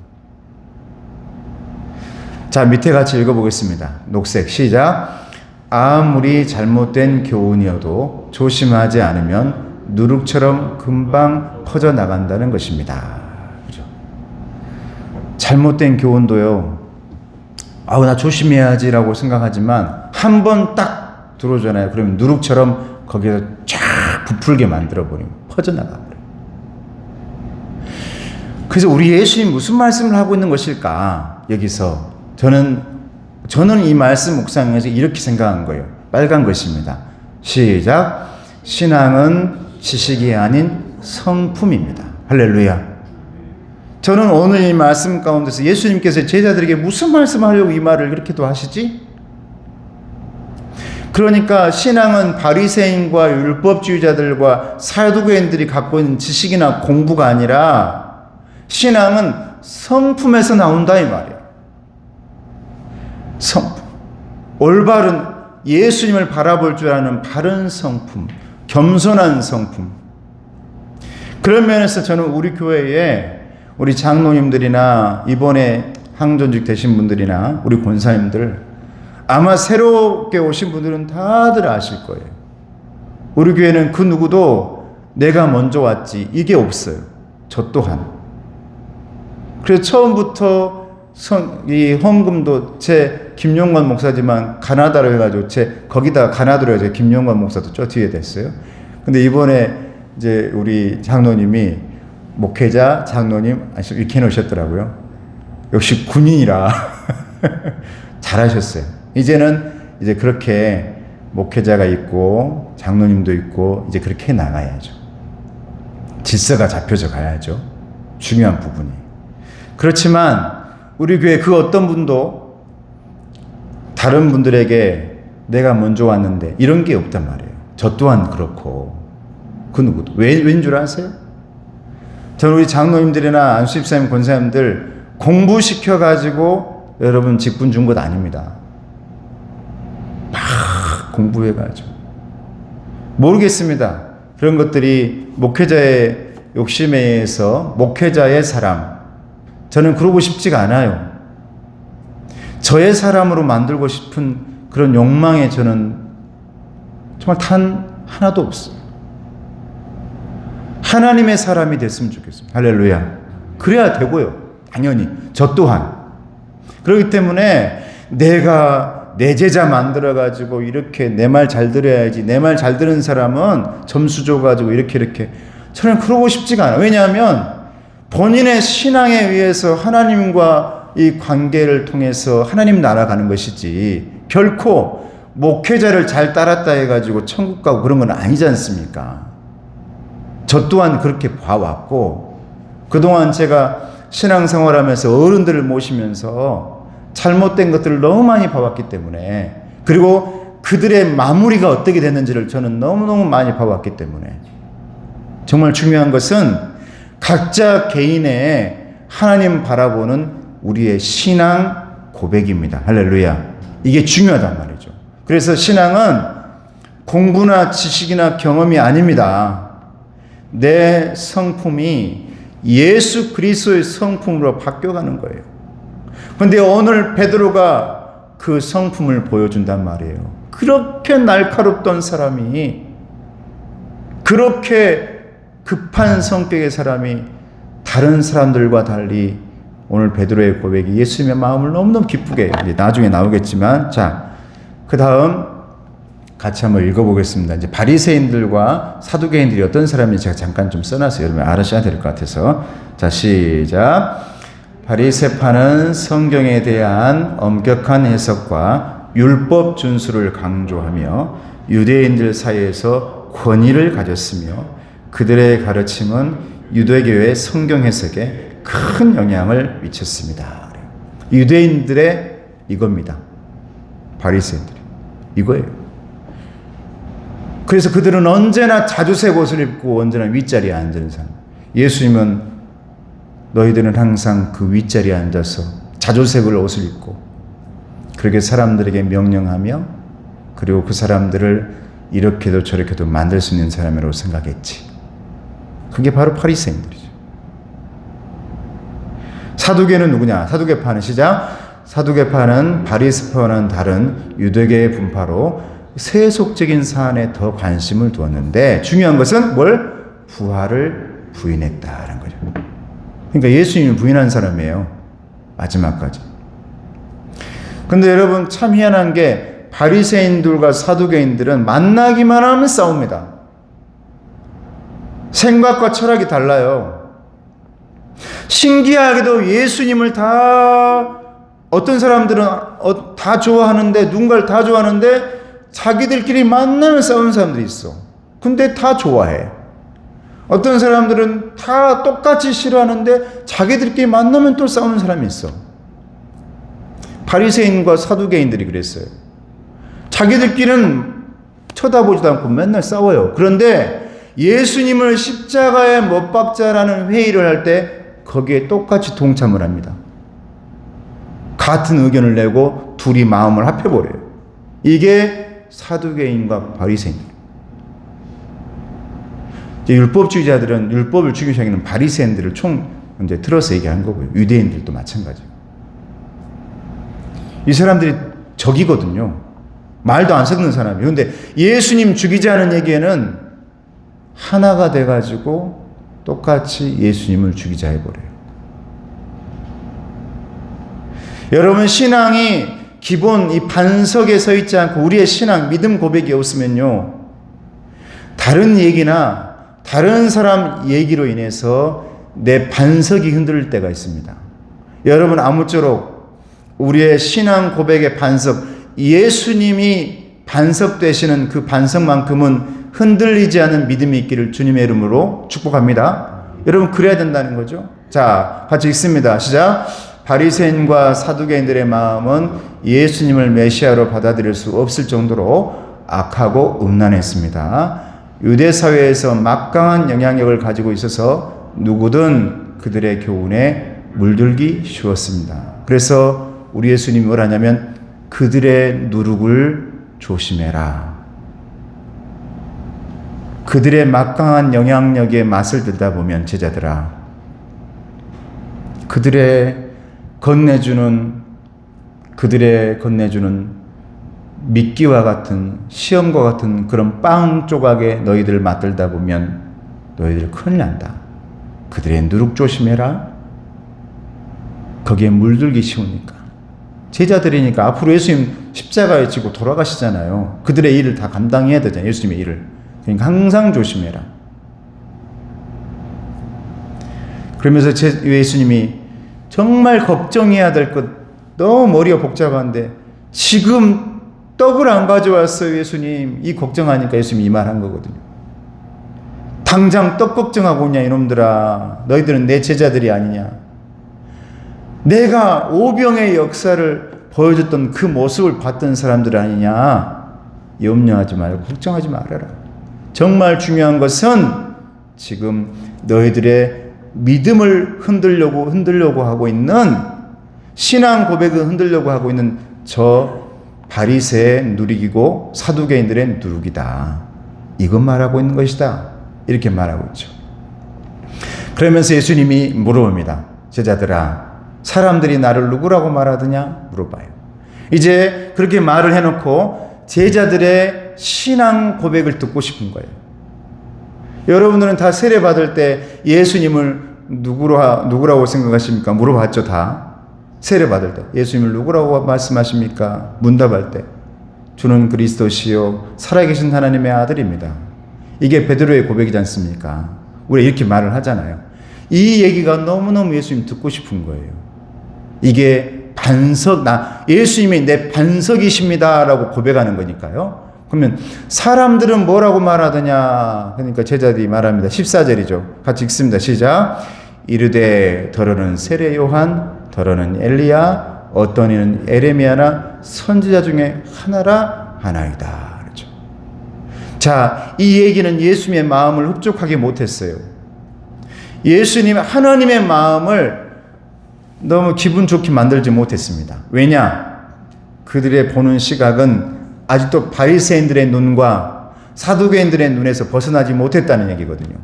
자, 밑에 같이 읽어보겠습니다. 녹색 시작. 아무리 잘못된 교훈이어도 조심하지 않으면 누룩처럼 금방 퍼져나간다는 것입니다. 그죠? 잘못된 교훈도요. 나 조심해야지라고 생각하지만 한 번 딱 들어오잖아요. 그러면 누룩처럼 거기서 쫙 부풀게 만들어버리고 퍼져나가버려요. 그래서 우리 예수님이 무슨 말씀을 하고 있는 것일까? 여기서 저는 이 말씀 묵상에서 이렇게 생각한 거예요. 빨간 것입니다. 시작. 신앙은 지식이 아닌 성품입니다. 할렐루야. 저는 오늘 이 말씀 가운데서 예수님께서 제자들에게 무슨 말씀을 하려고 이 말을 이렇게도 하시지? 그러니까 신앙은 바리새인과 율법주의자들과 사두개인들이 갖고 있는 지식이나 공부가 아니라 신앙은 성품에서 나온다 이 말이에요. 성품. 올바른 예수님을 바라볼 줄 아는 바른 성품, 겸손한 성품. 그런 면에서 저는 우리 교회에 우리 장로님들이나 이번에 항전직 되신 분들이나 우리 권사님들 아마 새롭게 오신 분들은 다들 아실 거예요. 우리 교회는 그 누구도 내가 먼저 왔지 이게 없어요. 저 또한. 그래서 처음부터 이 헌금도 제 김용관 목사지만 가나다로 해가지고 거기다가 가나다로 해서 김용관 목사도 저 뒤에 됐어요. 근데 이번에 이제 우리 장로님이 목회자 장로님 이렇게 해놓으셨더라고요. 역시 군인이라 잘하셨어요. 이제는 이제 그렇게 목회자가 있고 장로님도 있고 이제 그렇게 나가야죠. 질서가 잡혀져 가야죠. 중요한 부분이. 그렇지만 우리 교회 그 어떤 분도 다른 분들에게 내가 먼저 왔는데 이런 게 없단 말이에요. 저 또한 그렇고 그 누구도. 왠 줄 아세요? 저는 우리 장로님들이나 안수집사님 권사님들 공부시켜가지고 여러분 직분 준 것 아닙니다. 막 공부해가지고. 모르겠습니다. 그런 것들이 목회자의 욕심에 의해서 목회자의 사람. 저는 그러고 싶지가 않아요. 저의 사람으로 만들고 싶은 그런 욕망에 저는 정말 하나도 없어요. 하나님의 사람이 됐으면 좋겠습니다. 할렐루야. 그래야 되고요. 당연히. 저 또한. 그렇기 때문에 내가 내 제자 만들어가지고 이렇게 내 말 잘 들어야지. 내 말 잘 들은 사람은 점수 줘가지고 이렇게. 저는 그러고 싶지가 않아요. 왜냐하면 본인의 신앙에 의해서 하나님과 이 관계를 통해서 하나님 나라 가는 것이지 결코 목회자를 잘 따랐다 해가지고 천국 가고 그런 건 아니지 않습니까? 저 또한 그렇게 봐왔고 그동안 제가 신앙생활하면서 어른들을 모시면서 잘못된 것들을 너무 많이 봐왔기 때문에 그리고 그들의 마무리가 어떻게 됐는지를 저는 너무너무 많이 봐왔기 때문에 정말 중요한 것은 각자 개인의 하나님 바라보는 우리의 신앙 고백입니다. 할렐루야. 이게 중요하단 말이죠. 그래서 신앙은 공부나 지식이나 경험이 아닙니다. 내 성품이 예수 그리스도의 성품으로 바뀌어가는 거예요. 그런데 오늘 베드로가 그 성품을 보여준단 말이에요. 그렇게 날카롭던 사람이, 그렇게 급한 성격의 사람이 다른 사람들과 달리 오늘 베드로의 고백이 예수님의 마음을 너무너무 기쁘게, 나중에 나오겠지만, 자, 그 다음 같이 한번 읽어보겠습니다. 이제 바리새인들과 사두개인들이 어떤 사람인지 제가 잠깐 좀 써놨어요. 여러분 알으셔야 될 것 같아서. 자, 시작. 바리새파는 성경에 대한 엄격한 해석과 율법 준수를 강조하며 유대인들 사이에서 권위를 가졌으며 그들의 가르침은 유대교의 성경 해석에 큰 영향을 미쳤습니다. 유대인들의 이겁니다. 바리새인들이 이거예요. 그래서 그들은 언제나 자주색 옷을 입고 언제나 윗자리에 앉는 사람. 예수님은 너희들은 항상 그 윗자리에 앉아서 자주색을 옷을 입고 그렇게 사람들에게 명령하며 그리고 그 사람들을 이렇게도 저렇게도 만들 수 있는 사람이라고 생각했지. 그게 바로 바리새인들이죠. 사두개는 누구냐? 사두개파는 시작. 사두개파는 바리새파와는 다른 유대계의 분파로 세속적인 사안에 더 관심을 두었는데 중요한 것은 뭘? 부활을 부인했다는 거죠. 그러니까 예수님을 부인한 사람이에요. 마지막까지. 근데 여러분 참 희한한 게 바리새인들과 사두개인들은 만나기만 하면 싸웁니다. 생각과 철학이 달라요. 신기하게도 예수님을 다 어떤 사람들은 다 좋아하는데 누군가를 다 좋아하는데 자기들끼리 만나면 싸우는 사람들이 있어. 근데 다 좋아해. 어떤 사람들은 다 똑같이 싫어하는데 자기들끼리 만나면 또 싸우는 사람이 있어. 바리새인과 사두개인들이 그랬어요. 자기들끼리는 쳐다보지도 않고 맨날 싸워요. 그런데 예수님을 십자가에 못 박자라는 회의를 할 때 거기에 똑같이 동참을 합니다. 같은 의견을 내고 둘이 마음을 합해버려요. 이게 사두개인과 바리새인. 율법주의자들은 율법을 중요시 여기는 바리새인들을 이제 틀어서 얘기한 거고요. 유대인들도 마찬가지고. 이 사람들이 적이거든요. 말도 안 섞는 사람이에요. 그런데 예수님 죽이자는 얘기에는 하나가 돼가지고 똑같이 예수님을 죽이자 해버려요. 여러분 신앙이 기본 이 반석에 서 있지 않고 우리의 신앙, 믿음 고백이 없으면요. 다른 얘기나 다른 사람 얘기로 인해서 내 반석이 흔들릴 때가 있습니다. 여러분 아무쪼록 우리의 신앙 고백의 반석, 예수님이 반석 되시는 그 반석만큼은 흔들리지 않은 믿음이 있기를 주님의 이름으로 축복합니다. 여러분 그래야 된다는 거죠. 자, 같이 읽습니다. 시작. 바리새인과 사두개인들의 마음은 예수님을 메시아로 받아들일 수 없을 정도로 악하고 음란했습니다. 유대 사회에서 막강한 영향력을 가지고 있어서 누구든 그들의 교훈에 물들기 쉬웠습니다. 그래서 우리 예수님이 뭘 하냐면 그들의 누룩을 조심해라. 그들의 막강한 영향력에 맛을 들다 보면 제자들아, 그들의 건네주는 미끼와 같은 시험과 같은 그런 빵 조각에 너희들 맛들다 보면 너희들 큰일 난다. 그들의 누룩 조심해라. 거기에 물들기 쉬우니까. 제자들이니까 앞으로 예수님 십자가에 지고 돌아가시잖아요. 그들의 일을 다 감당해야 되잖아요. 예수님의 일을. 그러니까 항상 조심해라. 그러면서 예수님이 정말 걱정해야 될 것, 너무 머리가 복잡한데 지금 떡을 안 가져왔어요, 예수님. 이 걱정하니까 예수님이 이 말 한 거거든요. 당장 떡 걱정하고 있냐, 이놈들아. 너희들은 내 제자들이 아니냐. 내가 오병의 역사를 보여줬던 그 모습을 봤던 사람들 아니냐. 염려하지 말고 걱정하지 말아라. 정말 중요한 것은 지금 너희들의 믿음을 흔들려고 하고 있는, 신앙 고백을 흔들려고 하고 있는 저 바리새의 누룩이고 사두개인들의 누룩이다. 이것 말하고 있는 것이다. 이렇게 말하고 있죠. 그러면서 예수님이 물어봅니다. 제자들아, 사람들이 나를 누구라고 말하더냐? 물어봐요. 이제 그렇게 말을 해놓고 제자들의 신앙 고백을 듣고 싶은 거예요. 여러분들은 다 세례 받을 때 예수님을 누구라고 생각하십니까? 물어봤죠, 다. 세례 받을 때 예수님을 누구라고 말씀하십니까? 문답할 때 주는 그리스도시요 살아계신 하나님의 아들입니다. 이게 베드로의 고백이지 않습니까? 우리 이렇게 말을 하잖아요. 이 얘기가 너무너무 예수님 듣고 싶은 거예요. 이게 예수님이 내 반석이십니다라고 고백하는 거니까요. 그러면 사람들은 뭐라고 말하더냐? 그러니까 제자들이 말합니다. 14절이죠. 같이 읽습니다. 시작. 이르되 더러는 세례 요한, 더러는 엘리야, 어떤 이는 에레미야나 선지자 중에 하나라 하나이다. 그렇죠. 자, 이 얘기는 예수님의 마음을 흡족하게 못했어요. 하나님의 마음을 너무 기분 좋게 만들지 못했습니다. 왜냐? 그들의 보는 시각은 아직도 바리새인들의 눈과 사두개인들의 눈에서 벗어나지 못했다는 얘기거든요.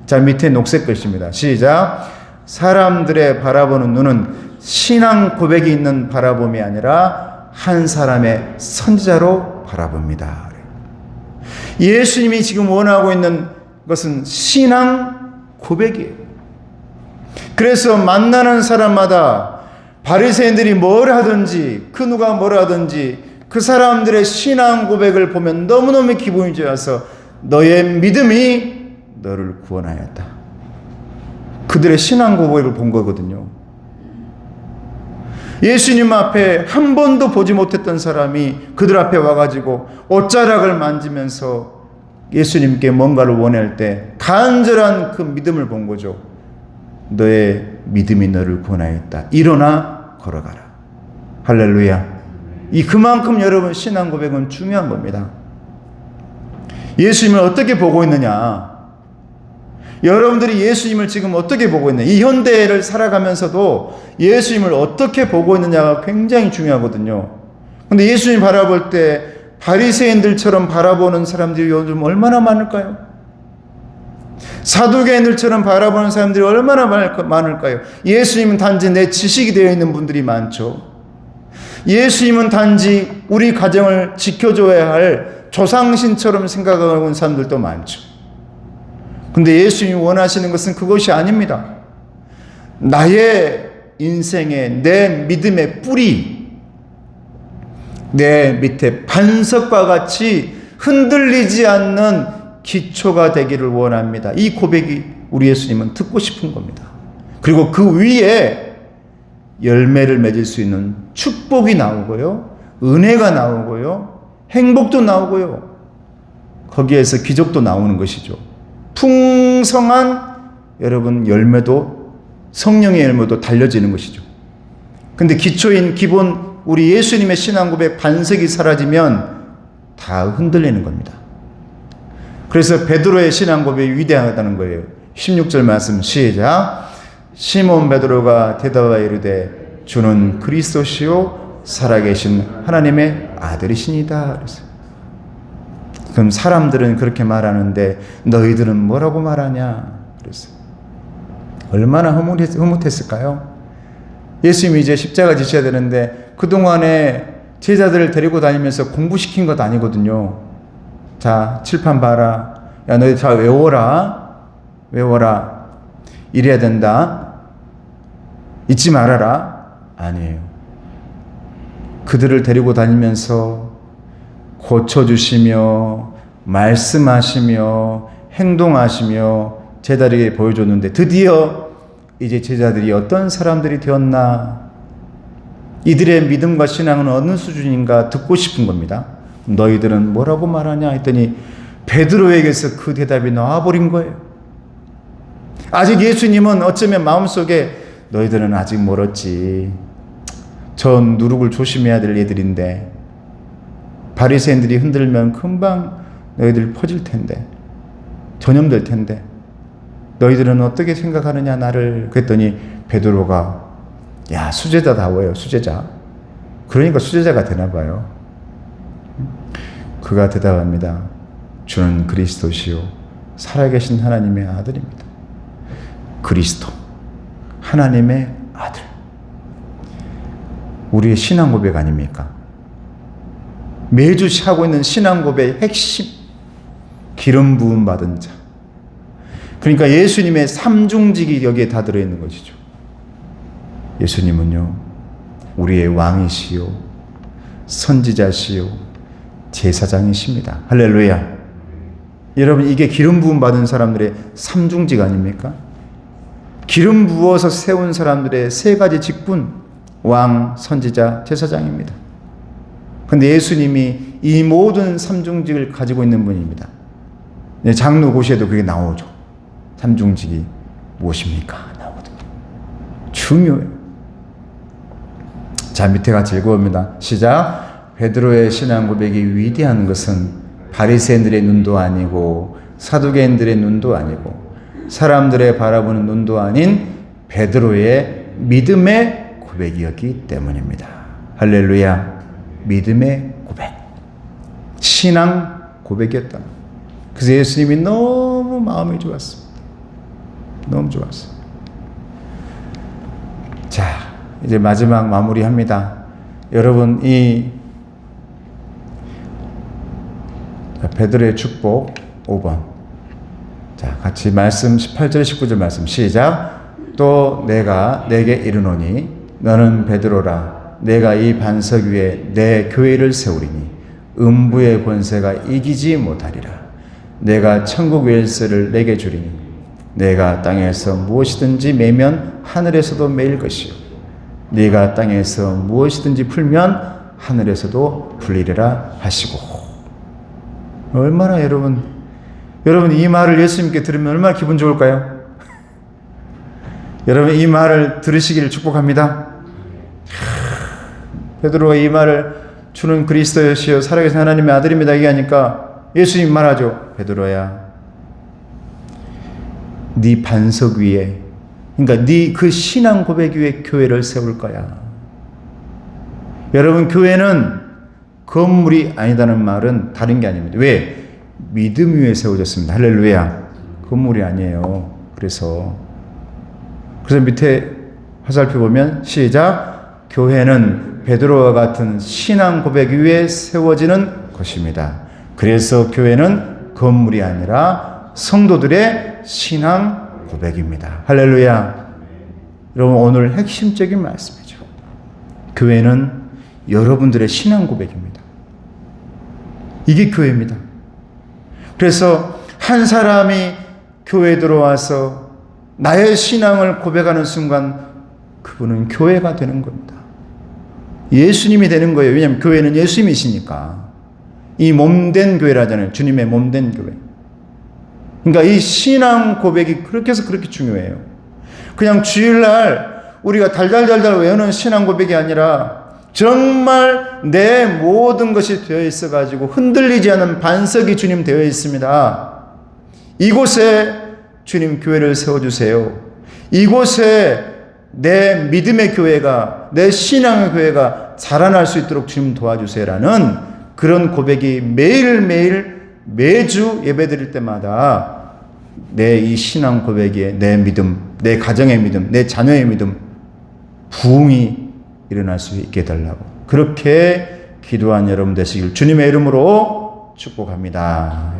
자, 밑에 녹색 글씨입니다. 시작. 사람들의 바라보는 눈은 신앙 고백이 있는 바라봄이 아니라 한 사람의 선지자로 바라봅니다. 예수님이 지금 원하고 있는 것은 신앙 고백이에요. 그래서 만나는 사람마다 바리새인들이 뭘 하든지 그 누가 뭘 하든지 그 사람들의 신앙 고백을 보면 너무너무 기분이 좋아서 너의 믿음이 너를 구원하였다. 그들의 신앙 고백을 본 거거든요. 예수님 앞에 한 번도 보지 못했던 사람이 그들 앞에 와가지고 옷자락을 만지면서 예수님께 뭔가를 원할 때 간절한 그 믿음을 본 거죠. 너의 믿음이 너를 구원하였다. 일어나 걸어가라. 할렐루야. 그만큼 여러분 신앙 고백은 중요한 겁니다. 예수님을 어떻게 보고 있느냐? 여러분들이 예수님을 지금 어떻게 보고 있느냐? 이 현대를 살아가면서도 예수님을 어떻게 보고 있느냐가 굉장히 중요하거든요. 근데 예수님 바라볼 때 바리새인들처럼 바라보는 사람들이 요즘 얼마나 많을까요? 사두개인들처럼 바라보는 사람들이 얼마나 많을까요? 예수님은 단지 내 지식이 되어 있는 분들이 많죠. 예수님은 단지 우리 가정을 지켜줘야 할 조상신처럼 생각하고 있는 사람들도 많죠. 근데 예수님이 원하시는 것은 그것이 아닙니다. 나의 인생의 내 믿음의 뿌리, 내 밑에 반석과 같이 흔들리지 않는 기초가 되기를 원합니다. 이 고백이 우리 예수님은 듣고 싶은 겁니다. 그리고 그 위에 열매를 맺을 수 있는 축복이 나오고요, 은혜가 나오고요, 행복도 나오고요, 거기에서 기적도 나오는 것이죠. 풍성한 여러분 열매도, 성령의 열매도 달려지는 것이죠. 근데 기초인 기본 우리 예수님의 신앙 고백 반석이 사라지면 다 흔들리는 겁니다. 그래서 베드로의 신앙 고백이 위대하다는 거예요. 16절 말씀 시작. 시몬 베드로가 대답하여 이르되 주는 그리스도시요 살아계신 하나님의 아들이시니이다. 그랬어요. 그럼 사람들은 그렇게 말하는데 너희들은 뭐라고 말하냐? 그랬어요. 얼마나 흐뭇했을까요? 예수님이 이제 십자가 지셔야 되는데 그동안에 제자들을 데리고 다니면서 공부시킨 것 아니거든요. 자, 칠판 봐라. 야, 너희 다 외워라. 이래야 된다. 잊지 말아라. 아니에요. 그들을 데리고 다니면서 고쳐주시며 말씀하시며 행동하시며 제자들에게 보여줬는데 드디어 이제 제자들이 어떤 사람들이 되었나, 이들의 믿음과 신앙은 어느 수준인가 듣고 싶은 겁니다. 너희들은 뭐라고 말하냐 했더니 베드로에게서 그 대답이 나와버린 거예요. 아직 예수님은 어쩌면 마음속에 너희들은 아직 멀었지, 저 누룩을 조심해야 될 애들인데 바리새인들이 흔들면 금방 너희들 퍼질 텐데, 전염될 텐데 너희들은 어떻게 생각하느냐 나를. 그랬더니 베드로가 야, 수제자다워요. 수제자. 그러니까 수제자가 되나 봐요. 그가 대답합니다. 주는 그리스도시요 살아계신 하나님의 아들입니다. 그리스도, 하나님의 아들. 우리의 신앙 고백 아닙니까? 매주 하고 있는 신앙 고백의 핵심, 기름 부음 받은 자. 그러니까 예수님의 삼중직이 여기에 다 들어있는 것이죠. 예수님은요, 우리의 왕이시요 선지자시요 제사장이십니다. 할렐루야. 여러분, 이게 기름 부음 받은 사람들의 삼중직 아닙니까? 기름 부어서 세운 사람들의 세 가지 직분, 왕, 선지자, 제사장입니다. 그런데 예수님이 이 모든 삼중직을 가지고 있는 분입니다. 장로고시에도 그게 나오죠. 삼중직이 무엇입니까? 나오거든요. 중요해요. 자, 밑에 같이 읽어봅니다. 시작. 베드로의 신앙 고백이 위대한 것은 바리새인들의 눈도 아니고 사두개인들의 눈도 아니고 사람들의 바라보는 눈도 아닌 베드로의 믿음의 고백이었기 때문입니다. 할렐루야. 믿음의 고백, 신앙 고백이었다. 그래서 예수님이 너무 마음이 좋았습니다. 너무 좋았어요. 자, 이제 마지막 마무리합니다. 여러분, 이 베드로의 축복 5번. 자, 같이 말씀 18절 19절 말씀 시작. 또 내가 내게 이르노니 너는 베드로라. 내가 이 반석 위에 내 교회를 세우리니 음부의 권세가 이기지 못하리라. 내가 천국 열쇠를 내게 주리니 내가 땅에서 무엇이든지 매면 하늘에서도 매일 것이요 네가 땅에서 무엇이든지 풀면 하늘에서도 풀리리라 하시고. 얼마나 여러분 이 말을 예수님께 들으면 얼마나 기분 좋을까요? 여러분, 이 말을 들으시기를 축복합니다. 베드로가 이 말을 주는 그리스도시여 살아계신 하나님의 아들입니다 얘기하니까 예수님 말하죠. 베드로야, 네 반석 위에, 그러니까 네 그 신앙 고백 위에 교회를 세울 거야. 여러분, 교회는 건물이 아니다는 말은 다른 게 아닙니다. 왜? 믿음 위에 세워졌습니다. 할렐루야. 건물이 아니에요. 그래서 밑에 화살표 보면 시작. 교회는 베드로와 같은 신앙 고백 위에 세워지는 것입니다. 그래서 교회는 건물이 아니라 성도들의 신앙 고백입니다. 할렐루야. 여러분, 오늘 핵심적인 말씀이죠. 교회는 여러분들의 신앙 고백입니다. 이게 교회입니다. 그래서 한 사람이 교회에 들어와서 나의 신앙을 고백하는 순간 그분은 교회가 되는 겁니다. 예수님이 되는 거예요. 왜냐하면 교회는 예수님이시니까. 이 몸된 교회라잖아요. 주님의 몸된 교회. 그러니까 이 신앙 고백이 그렇게 해서 그렇게 중요해요. 그냥 주일날 우리가 달달달달 외우는 신앙 고백이 아니라 정말 내 모든 것이 되어 있어가지고 흔들리지 않은 반석이 주님 되어 있습니다. 이곳에 주님 교회를 세워주세요. 이곳에 내 믿음의 교회가, 내 신앙의 교회가 자라날 수 있도록 주님 도와주세요라는 그런 고백이 매일매일 매주 예배드릴 때마다 내 이 신앙 고백에 내 믿음, 내 가정의 믿음, 내 자녀의 믿음 부흥이 일어날 수 있게 해달라고 그렇게 기도한 여러분 되시길 주님의 이름으로 축복합니다.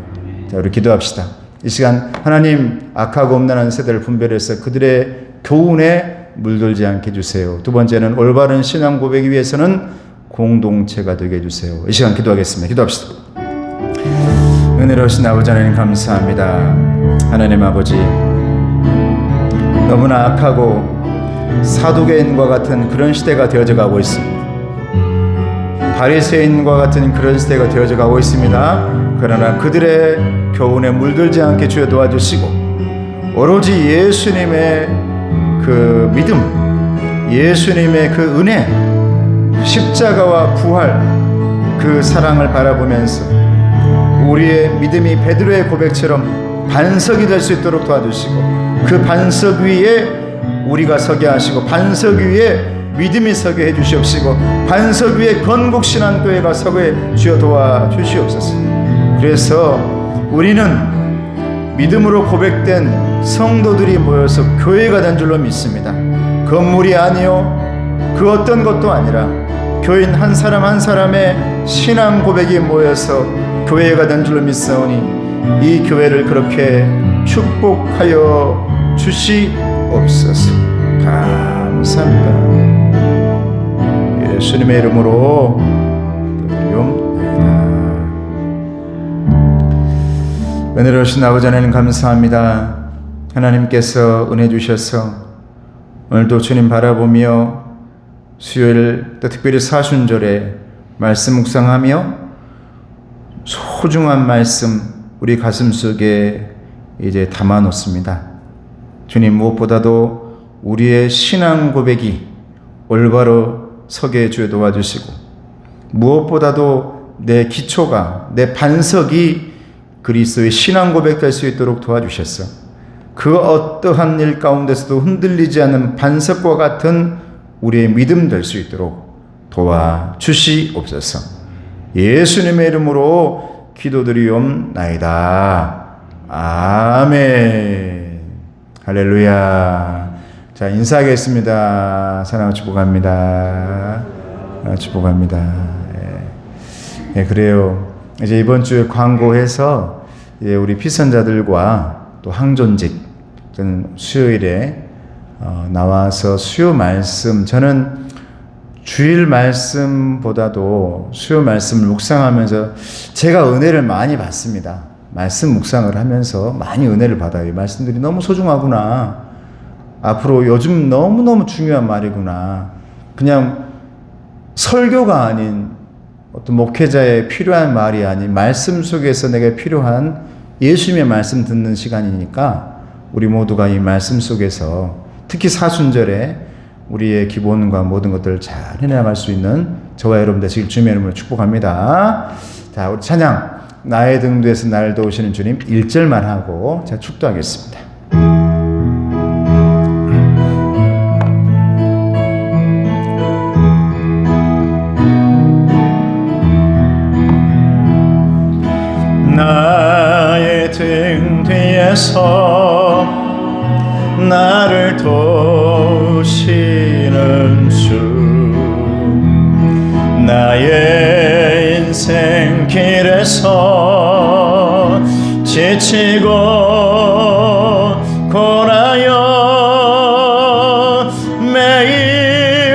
자, 우리 기도합시다. 이 시간 하나님, 악하고 음란한 세대를 분별해서 그들의 교훈에 물들지 않게 해주세요. 두 번째는 올바른 신앙 고백을 위해서는 공동체가 되게 해주세요. 이 시간 기도하겠습니다. 기도합시다. 은혜로우신 아버지 하나님 감사합니다. 하나님 아버지, 너무나 악하고 사두개인과 같은 그런 시대가 되어져 가고 있습니다. 바리새인과 같은 그런 시대가 되어져 가고 있습니다. 그러나 그들의 교훈에 물들지 않게 주여 도와주시고 오로지 예수님의 그 믿음, 예수님의 그 은혜, 십자가와 부활, 그 사랑을 바라보면서 우리의 믿음이 베드로의 고백처럼 반석이 될 수 있도록 도와주시고, 그 반석 위에 우리가 서게 하시고, 반석 위에 믿음이 서게 해주시옵시고, 반석 위에 건국신앙교회가 서게 주여 도와주시옵소서. 그래서 우리는 믿음으로 고백된 성도들이 모여서 교회가 된 줄로 믿습니다. 건물이 아니요, 그 어떤 것도 아니라 교인 한 사람 한 사람의 신앙 고백이 모여서 교회가 된 줄로 믿사오니, 이 교회를 그렇게 축복하여 주시옵소서. 감사합니다. 예수님의 이름으로 기도드리옵나이다. 은혜로우신 아버지 하나님, 감사합니다. 하나님께서 은혜 주셔서 오늘도 주님 바라보며 수요일 또 특별히 사순절에 말씀 묵상하며 소중한 말씀 우리 가슴 속에 이제 담아 놓습니다. 주님, 무엇보다도 우리의 신앙 고백이 올바로 서게 주여 도와주시고, 무엇보다도 내 기초가, 내 반석이 그리스도의 신앙 고백 될 수 있도록 도와주셨어. 그 어떠한 일 가운데서도 흔들리지 않는 반석과 같은 우리의 믿음 될 수 있도록 도와주시옵소서. 예수님의 이름으로 기도드리옵나이다. 아멘. 할렐루야. 자, 인사하겠습니다. 사랑하고 축복합니다. 축복합니다. 예, 그래요. 이제 이번 주에 광고해서 우리 피선자들과 또 항존직 수요일에 나와서 수요 말씀, 저는 주일 말씀보다도 수요 말씀을 묵상하면서 제가 은혜를 많이 받습니다. 말씀 묵상을 하면서 많이 은혜를 받아요. 이 말씀들이 너무 소중하구나. 앞으로 요즘 너무너무 중요한 말이구나. 그냥 설교가 아닌 어떤 목회자의 필요한 말이 아닌 말씀 속에서 내가 필요한 예수님의 말씀 듣는 시간이니까 우리 모두가 이 말씀 속에서 특히 사순절에 우리의 기본과 모든 것들을 잘 해나갈 수 있는 저와 여러분 되시길 주님의 이름으로 축복합니다. 자, 우리 찬양 나의 등두에서 나를 도우시는 주님 1절만 하고 제가 축도하겠습니다. 나의 등 뒤에서 나를 도우시는 주, 나의 인생 길에서 지치고 고나여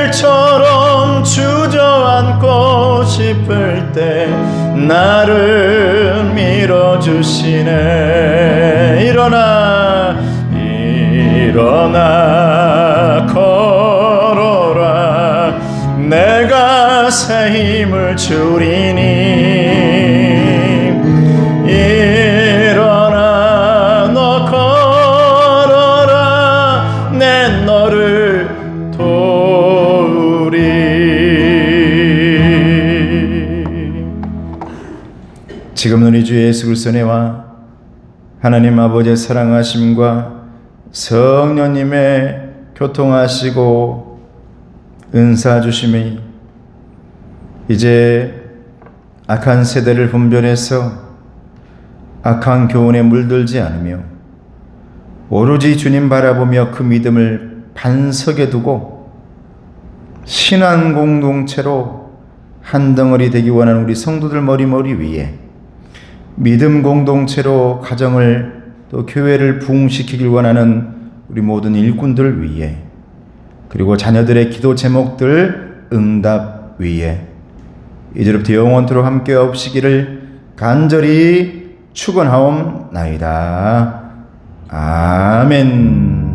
매일처럼 주저앉고 싶을 때 나를 밀어주시네. 일어나 걸어라. 내가 새 힘을 주리니. 일어나 너 걸어라. 내 너를 도우리. 지금 우리 주 예수 그리스도의 은혜와 하나님 아버지의 사랑하심과 성령님의 교통하시고 은사 주심이 이제 악한 세대를 분별해서 악한 교훈에 물들지 않으며 오로지 주님 바라보며 그 믿음을 반석에 두고 신앙 공동체로 한 덩어리 되기 원하는 우리 성도들 머리 위에 믿음 공동체로 가정을 또 교회를 부흥시키길 원하는 우리 모든 일꾼들 위에, 그리고 자녀들의 기도 제목들 응답 위에 이제부터 영원토록 함께 없으시기를 간절히 축원하옵나이다. 아멘.